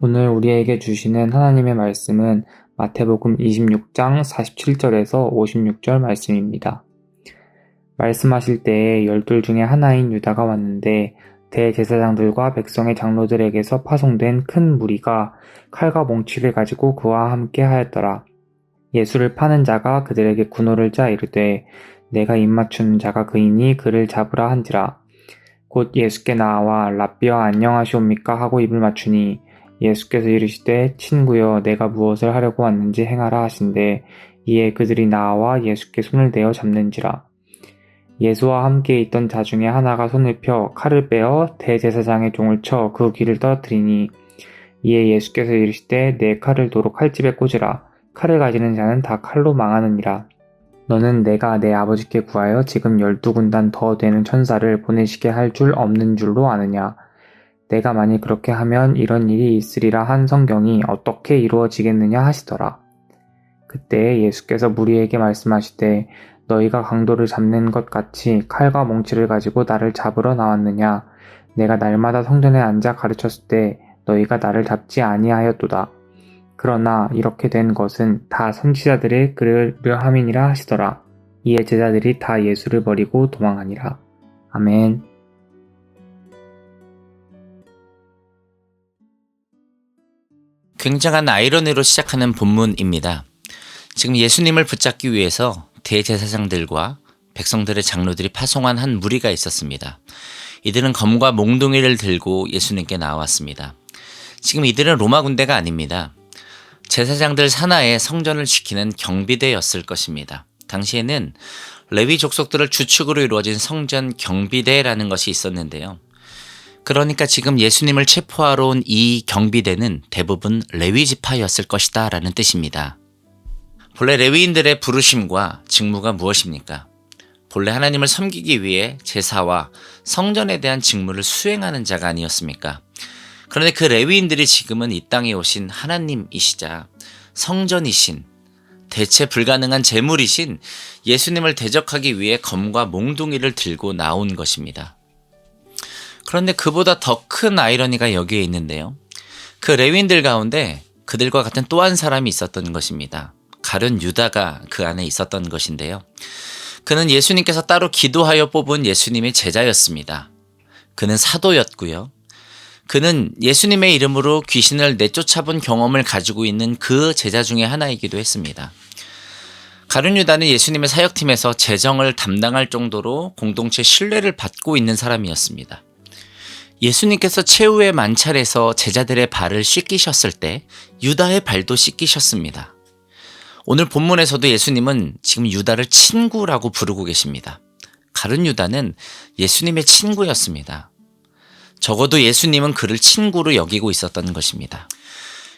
오늘 우리에게 주시는 하나님의 말씀은 마태복음 26장 47절에서 56절 말씀입니다. 말씀하실 때에 12 중에 하나인 유다가 왔는데 대제사장들과 백성의 장로들에게서 파송된 큰 무리가 칼과 몽치를 가지고 그와 함께 하였더라. 예수를 파는 자가 그들에게 군호를 짜 이르되 내가 입맞추는 자가 그이니 그를 잡으라 한지라. 곧 예수께 나와 랍비여 안녕하시옵니까 하고 입을 맞추니 예수께서 이르시되 친구여 내가 무엇을 하려고 왔는지 행하라 하신대 이에 그들이 나와 예수께 손을 대어 잡는지라. 예수와 함께 있던 자 중에 하나가 손을 펴 칼을 빼어 대제사장의 종을 쳐 그 귀를 떨어뜨리니 이에 예수께서 이르시되 내 칼을 도로 칼집에 꽂으라. 칼을 가지는 자는 다 칼로 망하느니라. 너는 내가 내 아버지께 구하여 지금 12군단 더 되는 천사를 보내시게 할 줄 없는 줄로 아느냐. 내가 만일 그렇게 하면 이런 일이 있으리라 한 성경이 어떻게 이루어지겠느냐 하시더라. 그때 예수께서 무리에게 말씀하시되 너희가 강도를 잡는 것 같이 칼과 몽치를 가지고 나를 잡으러 나왔느냐. 내가 날마다 성전에 앉아 가르쳤을 때 너희가 나를 잡지 아니하였도다. 그러나 이렇게 된 것은 다 선지자들의 그러함이니라 하시더라. 이에 제자들이 다 예수를 버리고 도망하니라. 아멘. 굉장한 아이러니로 시작하는 본문입니다. 지금 예수님을 붙잡기 위해서 대제사장들과 백성들의 장로들이 파송한 한 무리가 있었습니다. 이들은 검과 몽둥이를 들고 예수님께 나왔습니다. 지금 이들은 로마 군대가 아닙니다. 제사장들 산하에 성전을 지키는 경비대였을 것입니다. 당시에는 레위 족속들을 주축으로 이루어진 성전 경비대라는 것이 있었는데요. 그러니까 지금 예수님을 체포하러 온 이 경비대는 대부분 레위 지파였을 것이다 라는 뜻입니다. 본래 레위인들의 부르심과 직무가 무엇입니까? 본래 하나님을 섬기기 위해 제사와 성전에 대한 직무를 수행하는 자가 아니었습니까? 그런데 그 레위인들이 지금은 이 땅에 오신 하나님이시자 성전이신 대체 불가능한 제물이신 예수님을 대적하기 위해 검과 몽둥이를 들고 나온 것입니다. 그런데 그보다 더 큰 아이러니가 여기에 있는데요. 그 레위인들 가운데 그들과 같은 또 한 사람이 있었던 것입니다. 가룟 유다가 그 안에 있었던 것인데요. 그는 예수님께서 따로 기도하여 뽑은 예수님의 제자였습니다. 그는 사도였고요. 그는 예수님의 이름으로 귀신을 내쫓아본 경험을 가지고 있는 그 제자 중에 하나이기도 했습니다. 가룟 유다는 예수님의 사역팀에서 재정을 담당할 정도로 공동체 신뢰를 받고 있는 사람이었습니다. 예수님께서 최후의 만찬에서 제자들의 발을 씻기셨을 때 유다의 발도 씻기셨습니다. 오늘 본문에서도 예수님은 지금 유다를 친구라고 부르고 계십니다. 가룟 유다는 예수님의 친구였습니다. 적어도 예수님은 그를 친구로 여기고 있었던 것입니다.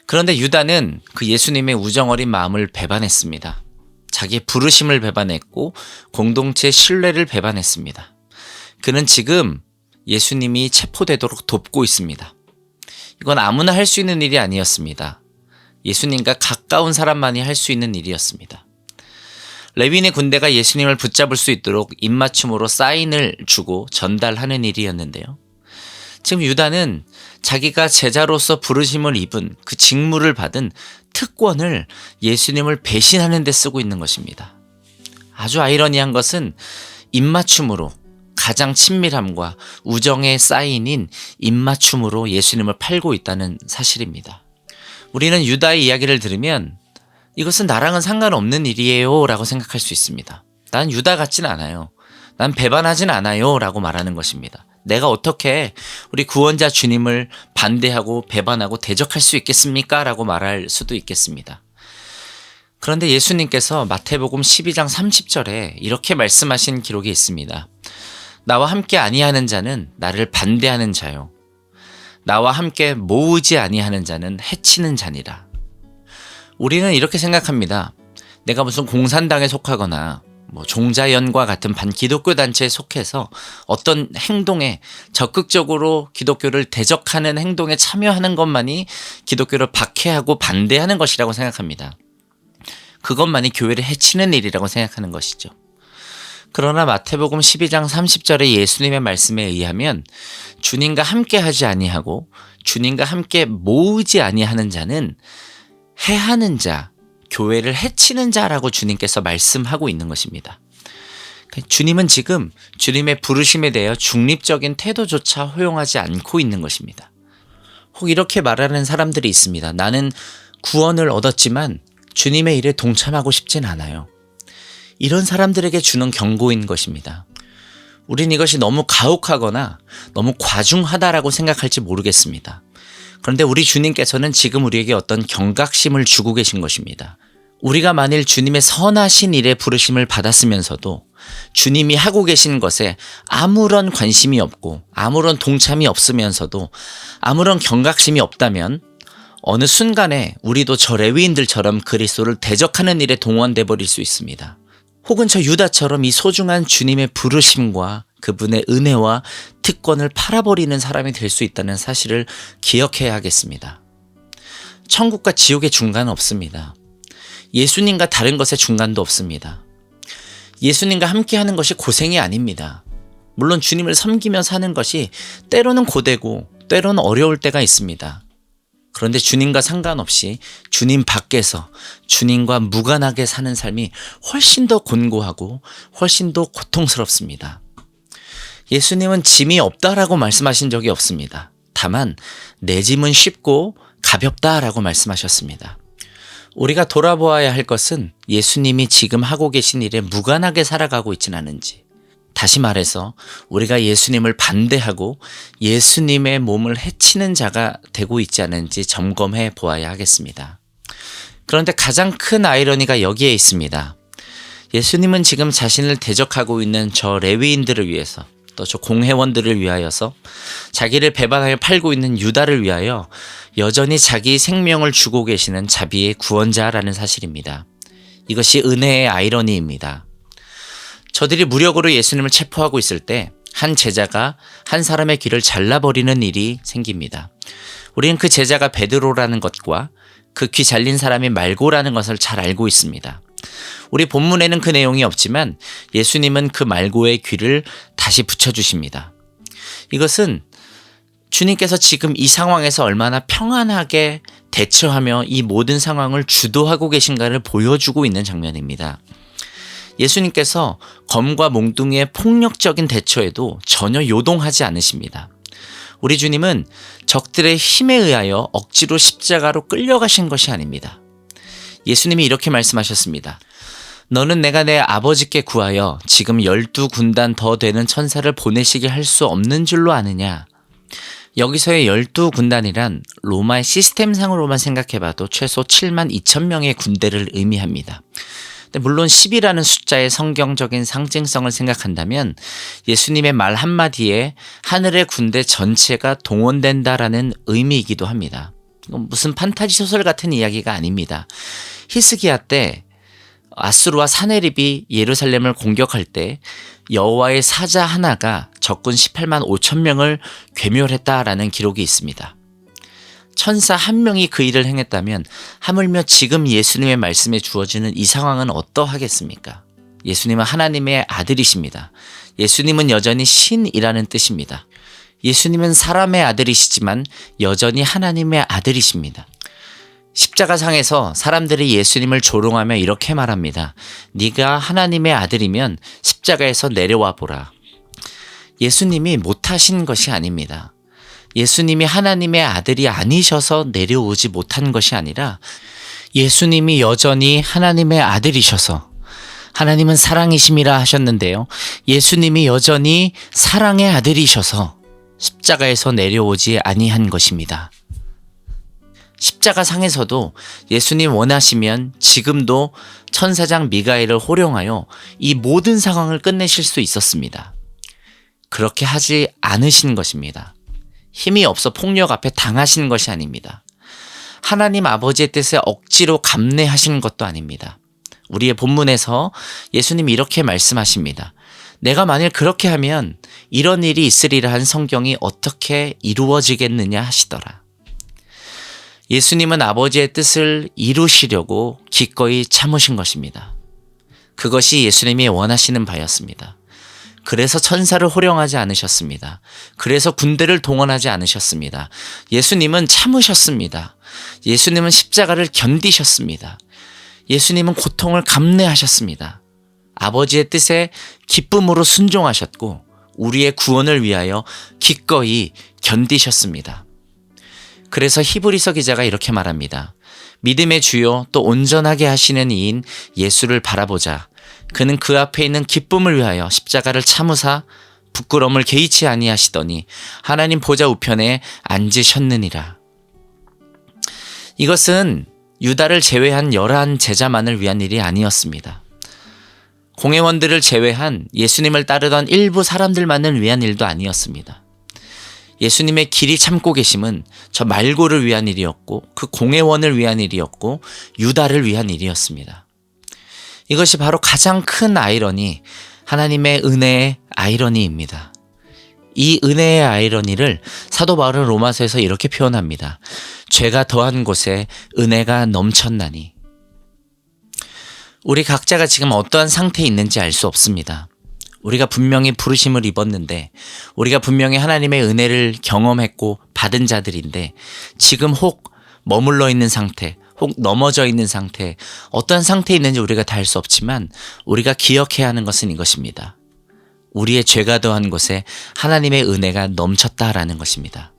그런데 유다는 그 예수님의 우정어린 마음을 배반했습니다. 자기의 부르심을 배반했고 공동체의 신뢰를 배반했습니다. 그는 지금 예수님이 체포되도록 돕고 있습니다. 이건 아무나 할 수 있는 일이 아니었습니다. 예수님과 가까운 사람만이 할 수 있는 일이었습니다. 레위인의 군대가 예수님을 붙잡을 수 있도록 입맞춤으로 사인을 주고 전달하는 일이었는데요. 지금 유다는 자기가 제자로서 부르심을 입은 그 직무를 받은 특권을 예수님을 배신하는 데 쓰고 있는 것입니다. 아주 아이러니한 것은 입맞춤으로 가장 친밀함과 우정의 사인인 입맞춤으로 예수님을 팔고 있다는 사실입니다. 우리는 유다의 이야기를 들으면 이것은 나랑은 상관없는 일이에요 라고 생각할 수 있습니다. 난 유다 같진 않아요. 난 배반하진 않아요 라고 말하는 것입니다. 내가 어떻게 우리 구원자 주님을 반대하고 배반하고 대적할 수 있겠습니까? 라고 말할 수도 있겠습니다. 그런데 예수님께서 마태복음 12장 30절에 이렇게 말씀하신 기록이 있습니다. 나와 함께 아니하는 자는 나를 반대하는 자요. 나와 함께 모으지 아니하는 자는 해치는 자니라. 우리는 이렇게 생각합니다. 내가 무슨 공산당에 속하거나 종자연과 같은 반기독교 단체에 속해서 어떤 행동에 적극적으로 기독교를 대적하는 행동에 참여하는 것만이 기독교를 박해하고 반대하는 것이라고 생각합니다. 그것만이 교회를 해치는 일이라고 생각하는 것이죠. 그러나 마태복음 12장 30절의 예수님의 말씀에 의하면 주님과 함께 하지 아니하고 주님과 함께 모으지 아니하는 자는 해하는 자, 교회를 해치는 자라고 주님께서 말씀하고 있는 것입니다. 주님은 지금 주님의 부르심에 대하여 중립적인 태도조차 허용하지 않고 있는 것입니다. 혹 이렇게 말하는 사람들이 있습니다. 나는 구원을 얻었지만 주님의 일에 동참하고 싶진 않아요. 이런 사람들에게 주는 경고인 것입니다. 우린 이것이 너무 가혹하거나 너무 과중하다라고 생각할지 모르겠습니다. 그런데 우리 주님께서는 지금 우리에게 어떤 경각심을 주고 계신 것입니다. 우리가 만일 주님의 선하신 일에 부르심을 받았으면서도 주님이 하고 계신 것에 아무런 관심이 없고 아무런 동참이 없으면서도 아무런 경각심이 없다면 어느 순간에 우리도 저 레위인들처럼 그리스도를 대적하는 일에 동원돼 버릴 수 있습니다. 혹은 저 유다처럼 이 소중한 주님의 부르심과 그분의 은혜와 특권을 팔아버리는 사람이 될 수 있다는 사실을 기억해야 하겠습니다. 천국과 지옥의 중간은 없습니다. 예수님과 다른 것의 중간도 없습니다. 예수님과 함께하는 것이 고생이 아닙니다. 물론 주님을 섬기며 사는 것이 때로는 고되고 때로는 어려울 때가 있습니다. 그런데 주님과 상관없이 주님 밖에서 주님과 무관하게 사는 삶이 훨씬 더 곤고하고 훨씬 더 고통스럽습니다. 예수님은 짐이 없다라고 말씀하신 적이 없습니다. 다만 내 짐은 쉽고 가볍다라고 말씀하셨습니다. 우리가 돌아보아야 할 것은 예수님이 지금 하고 계신 일에 무관하게 살아가고 있진 않은지, 다시 말해서 우리가 예수님을 반대하고 예수님의 몸을 해치는 자가 되고 있지 않은지 점검해 보아야 하겠습니다. 그런데 가장 큰 아이러니가 여기에 있습니다. 예수님은 지금 자신을 대적하고 있는 저 레위인들을 위해서, 또 저 공회원들을 위하여서, 자기를 배반하여 팔고 있는 유다를 위하여 여전히 자기 생명을 주고 계시는 자비의 구원자라는 사실입니다. 이것이 은혜의 아이러니입니다. 저들이 무력으로 예수님을 체포하고 있을 때 한 제자가 한 사람의 귀를 잘라버리는 일이 생깁니다. 우리는 그 제자가 베드로라는 것과 그 귀 잘린 사람이 말고라는 것을 잘 알고 있습니다. 우리 본문에는 그 내용이 없지만 예수님은 그 말고의 귀를 다시 붙여주십니다. 이것은 주님께서 지금 이 상황에서 얼마나 평안하게 대처하며 이 모든 상황을 주도하고 계신가를 보여주고 있는 장면입니다. 예수님께서 검과 몽둥이의 폭력적인 대처에도 전혀 요동하지 않으십니다. 우리 주님은 적들의 힘에 의하여 억지로 십자가로 끌려가신 것이 아닙니다. 예수님이 이렇게 말씀하셨습니다. 너는 내가 내 아버지께 구하여 지금 12군단 더 되는 천사를 보내시게 할 수 없는 줄로 아느냐. 여기서의 12군단이란 로마의 시스템상으로만 생각해봐도 최소 7만 2천 명의 군대를 의미합니다. 물론 10이라는 숫자의 성경적인 상징성을 생각한다면 예수님의 말 한마디에 하늘의 군대 전체가 동원된다라는 의미이기도 합니다. 무슨 판타지 소설 같은 이야기가 아닙니다. 히스기야 때 아수르와 사네립이 예루살렘을 공격할 때 여호와의 사자 하나가 적군 18만 5천 명을 괴멸했다라는 기록이 있습니다. 천사 한 명이 그 일을 행했다면 하물며 지금 예수님의 말씀에 주어지는 이 상황은 어떠하겠습니까? 예수님은 하나님의 아들이십니다. 예수님은 여전히 신이라는 뜻입니다. 예수님은 사람의 아들이시지만 여전히 하나님의 아들이십니다. 십자가상에서 사람들이 예수님을 조롱하며 이렇게 말합니다. 네가 하나님의 아들이면 십자가에서 내려와 보라. 예수님이 못하신 것이 아닙니다. 예수님이 하나님의 아들이 아니셔서 내려오지 못한 것이 아니라 예수님이 여전히 하나님의 아들이셔서, 하나님은 사랑이심이라 하셨는데요. 예수님이 여전히 사랑의 아들이셔서 십자가에서 내려오지 아니한 것입니다. 십자가상에서도 예수님 원하시면 지금도 천사장 미가엘을 호령하여 이 모든 상황을 끝내실 수 있었습니다. 그렇게 하지 않으신 것입니다. 힘이 없어 폭력 앞에 당하신 것이 아닙니다. 하나님 아버지의 뜻에 억지로 감내하신 것도 아닙니다. 우리의 본문에서 예수님이 이렇게 말씀하십니다. 내가 만일 그렇게 하면 이런 일이 있으리라 한 성경이 어떻게 이루어지겠느냐 하시더라. 예수님은 아버지의 뜻을 이루시려고 기꺼이 참으신 것입니다. 그것이 예수님이 원하시는 바였습니다. 그래서 천사를 호령하지 않으셨습니다. 그래서 군대를 동원하지 않으셨습니다. 예수님은 참으셨습니다. 예수님은 십자가를 견디셨습니다. 예수님은 고통을 감내하셨습니다. 아버지의 뜻에 기쁨으로 순종하셨고 우리의 구원을 위하여 기꺼이 견디셨습니다. 그래서 히브리서 기자가 이렇게 말합니다. 믿음의 주요 또 온전하게 하시는 이인 예수를 바라보자. 그는 그 앞에 있는 기쁨을 위하여 십자가를 참으사 부끄러움을 개의치 아니하시더니 하나님 보좌 우편에 앉으셨느니라. 이것은 유다를 제외한 11 제자만을 위한 일이 아니었습니다. 공회원들을 제외한 예수님을 따르던 일부 사람들만을 위한 일도 아니었습니다. 예수님의 길이 참고 계심은 저 말고를 위한 일이었고 그 공회원을 위한 일이었고 유다를 위한 일이었습니다. 이것이 바로 가장 큰 아이러니, 하나님의 은혜의 아이러니입니다. 이 은혜의 아이러니를 사도 바울은 로마서에서 이렇게 표현합니다. 죄가 더한 곳에 은혜가 넘쳤나니. 우리 각자가 지금 어떠한 상태에 있는지 알 수 없습니다. 우리가 분명히 부르심을 입었는데 우리가 분명히 하나님의 은혜를 경험했고 받은 자들인데 지금 혹 머물러 있는 상태, 혹 넘어져 있는 상태, 어떠한 상태에 있는지 우리가 다 알 수 없지만 우리가 기억해야 하는 것은 이것입니다. 우리의 죄가 더한 곳에 하나님의 은혜가 넘쳤다라는 것입니다.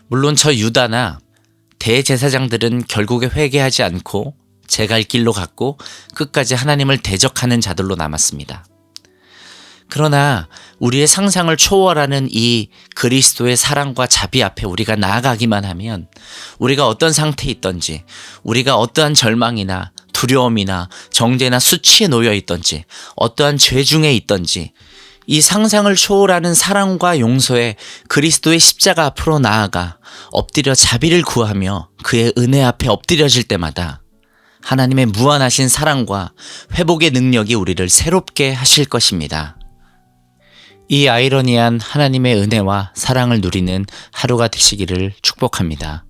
물론 저 유다나 대제사장들은 결국에 회개하지 않고 제 갈 길로 갔고 끝까지 하나님을 대적하는 자들로 남았습니다. 그러나 우리의 상상을 초월하는 이 그리스도의 사랑과 자비 앞에 우리가 나아가기만 하면 우리가 어떤 상태에 있던지, 우리가 어떠한 절망이나 두려움이나 정죄나 수치에 놓여 있던지, 어떠한 죄 중에 있던지 이 상상을 초월하는 사랑과 용서에 그리스도의 십자가 앞으로 나아가 엎드려 자비를 구하며 그의 은혜 앞에 엎드려질 때마다 하나님의 무한하신 사랑과 회복의 능력이 우리를 새롭게 하실 것입니다. 이 아이러니한 하나님의 은혜와 사랑을 누리는 하루가 되시기를 축복합니다.